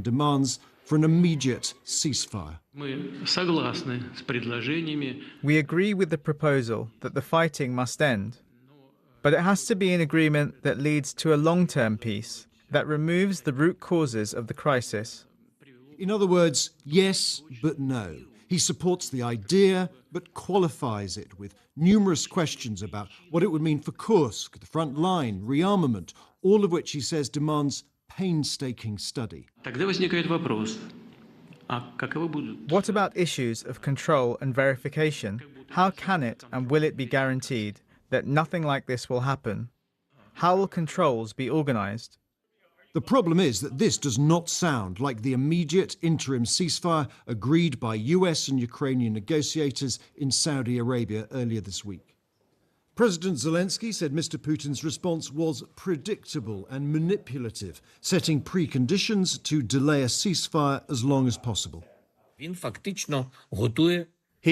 demands for an immediate ceasefire. We agree with the proposal that the fighting must end, but it has to be an agreement that leads to a long-term peace that removes the root causes of the crisis. In other words, yes, but no. He supports the idea, but qualifies it with numerous questions about what it would mean for Kursk, the front line, rearmament, all of which he says demands painstaking study. What about issues of control and verification? How can it and will it be guaranteed that nothing like this will happen? How will controls be organised? The problem is that this does not sound like the immediate interim ceasefire agreed by US and Ukrainian negotiators in Saudi Arabia earlier this week. President Zelensky said Mr. Putin's response was predictable and manipulative, setting preconditions to delay a ceasefire as long as possible. He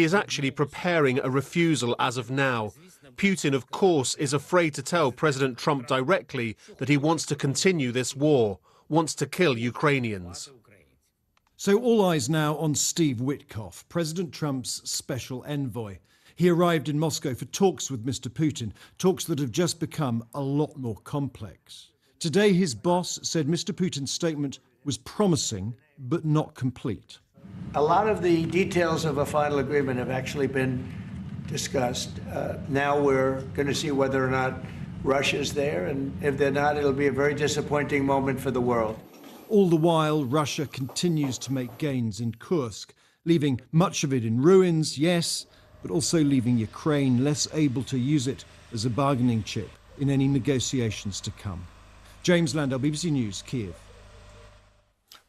is actually preparing a refusal as of now. Putin, of course, is afraid to tell President Trump directly that he wants to continue this war, wants to kill Ukrainians. So all eyes now on Steve Witkoff, President Trump's special envoy. He arrived in Moscow for talks with Mr. Putin, talks that have just become a lot more complex. Today, his boss said Mr. Putin's statement was promising, but not complete. A lot of the details of a final agreement have actually been discussed. Now we're going to see whether or not Russia's there, and if they're not, it'll be a very disappointing moment for the world. All the while, Russia continues to make gains in Kursk, leaving much of it in ruins, yes, but also leaving Ukraine less able to use it as a bargaining chip in any negotiations to come. James Landau, BBC News, Kiev.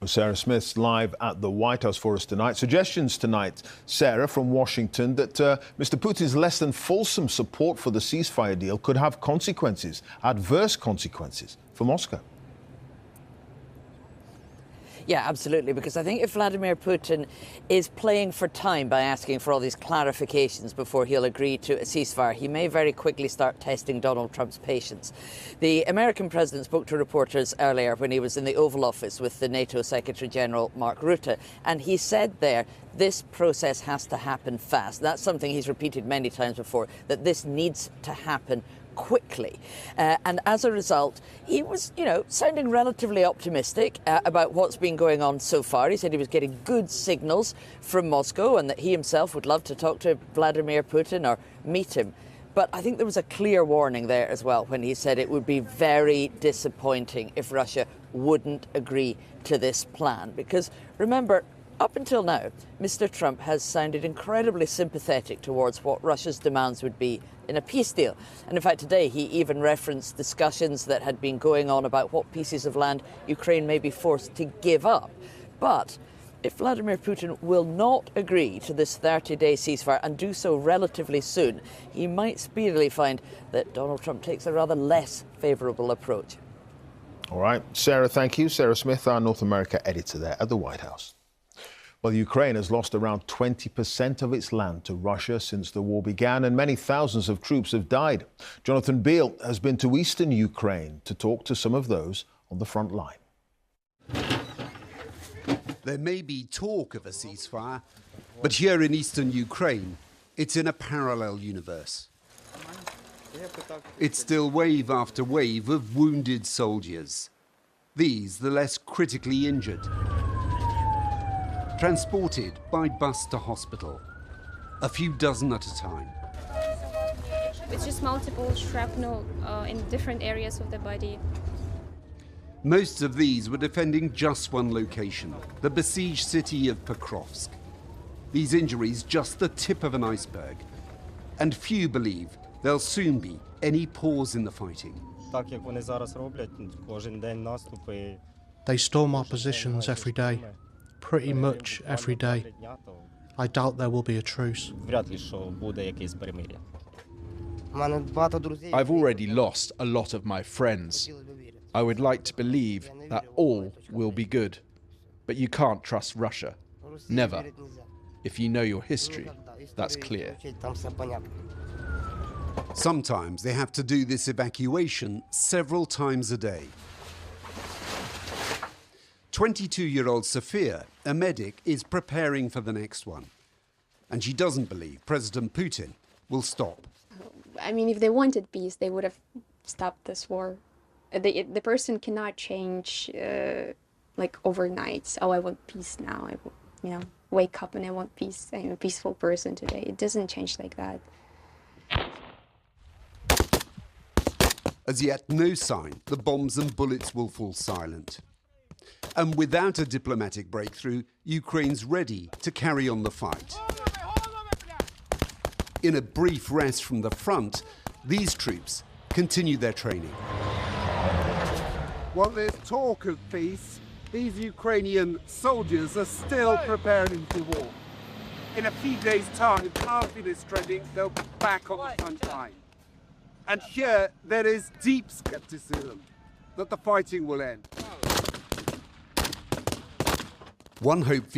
Well, Sarah Smith's live at the White House for us tonight. Suggestions tonight, Sarah, from Washington, that Mr. Putin's less than fulsome support for the ceasefire deal could have consequences, adverse consequences for Moscow. Yeah, absolutely, because I think if Vladimir Putin is playing for time by asking for all these clarifications before he'll agree to a ceasefire, he may very quickly start testing Donald Trump's patience. The American president spoke to reporters earlier when he was in the Oval Office with the NATO Secretary General Mark Rutte, and he said there, this process has to happen fast. That's something he's repeated many times before, that this needs to happen quickly. And as a result, he was, sounding relatively optimistic about what's been going on so far. He said he was getting good signals from Moscow and that he himself would love to talk to Vladimir Putin or meet him. But I think there was a clear warning there as well when he said it would be very disappointing if Russia wouldn't agree to this plan. Because remember, up until now, Mr. Trump has sounded incredibly sympathetic towards what Russia's demands would be in a peace deal. And in fact, today he even referenced discussions that had been going on about what pieces of land Ukraine may be forced to give up. But if Vladimir Putin will not agree to this 30-day ceasefire and do so relatively soon, he might speedily find that Donald Trump takes a rather less favourable approach. All right, Sarah, thank you. Sarah Smith, our North America editor there at the White House. Well, Ukraine has lost around 20% of its land to Russia since the war began, and many thousands of troops have died. Jonathan Beale has been to eastern Ukraine to talk to some of those on the front line. There may be talk of a ceasefire, but here in eastern Ukraine, it's in a parallel universe. It's still wave after wave of wounded soldiers. These, the less critically injured, transported by bus to hospital, a few dozen at a time. It's just multiple shrapnel in different areas of the body. Most of these were defending just one location, the besieged city of Pokrovsk. These injuries just the tip of an iceberg, and few believe there'll soon be any pause in the fighting. They storm our positions every day. Pretty much every day. I doubt there will be a truce. I've already lost a lot of my friends. I would like to believe that all will be good. But you can't trust Russia. Never. If you know your history, that's clear. Sometimes they have to do this evacuation several times a day. 22-year-old Sofia, a medic, is preparing for the next one. And she doesn't believe President Putin will stop. I mean, if they wanted peace, they would have stopped this war. The person cannot change like overnight. Oh, I want peace now. I will, wake up and I want peace. I'm a peaceful person today. It doesn't change like that. As yet, no sign the bombs and bullets will fall silent. And without a diplomatic breakthrough, Ukraine's ready to carry on the fight. In a brief rest from the front, these troops continue their training. While there's talk of peace, these Ukrainian soldiers are still preparing for war. In a few days' time, after this training, they'll be back on the front line. And here, there is deep skepticism that the fighting will end. One hope for